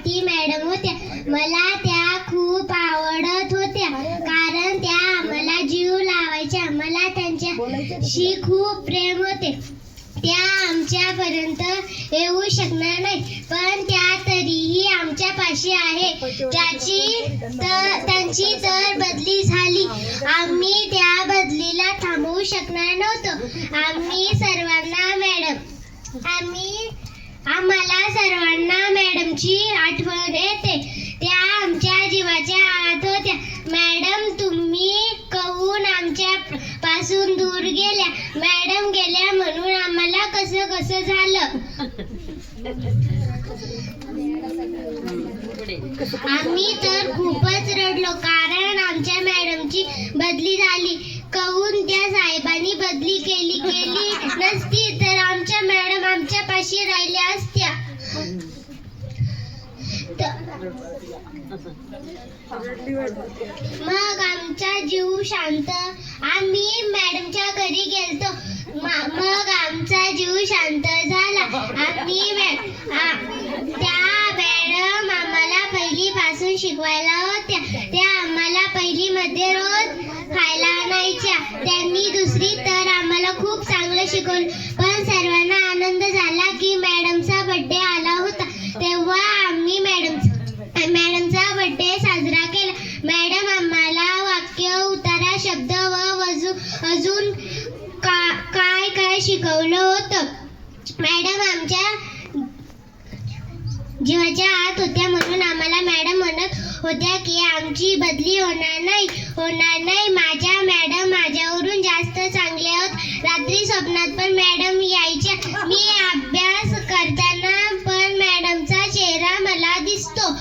Swati madam होत्या. मला त्या खूप आवडत होत्या कारण त्या आम्हाला जीव लावायच्या. मला त्यांच्याशी खूप प्रेम होते. त्या आमच्यापर्यंत येऊ शकणार नाही पण त्या तरीही आमच्या पाशी आहे. त्यांची तर बदली झाली. आम्ही त्या बदलीला थांबवू शकणार नव्हतो. आम्हाला सर्वांना मॅडमची आठवण येते. त्या आमच्या जीवाच्या आत होत्या. मॅडम तुम्ही कहून आमच्या पासून दूर गेल्या. मॅडम गेल्या म्हणून आम्हाला कसं झालं. आम्ही तर खूपच रडलो कारण आमच्या मॅडमची बदली झाली. कहून त्या साहेबांनी बदली केली नसती तर आमच्या मॅडम आमच्या पाशी राहिल्या असत्या. मग आमचा जीव शांत. आम्ही मॅडमच्या घरी गेलतो. मग आमचा जीव शांत झाला. त्या मॅडम आम्हाला पहिलीपासून शिकवायला होत्या. त्या आम्हाला पहिलीमध्ये रोज खायला आणायच्या. त्यांनी दुसरी तर आम्हाला खूप चांगलं शिकवलं. पण सर्वांना आनंद झाला की मॅडमचा बर्थडे आला होता. तेव्हा आम्ही मॅडमचा बर्थडे साजरा केला. मॅडम आम्हाला वाक्य, उतारा, शब्द व अजून काय शिकवलं होतं. मॅडम आमच्या जीवाच्या आत होत्या म्हणून आम्हाला मॅडम म्हणत होत्या की आमची बदली होणार नाही. माझ्या मॅडम माझ्यावरून जास्त चांगल्या आहोत. रात्री स्वप्नात पण मॅडम यायच्या. मी अभ्यास करताना पण मॅडमचा चेहरा मला दिसतो.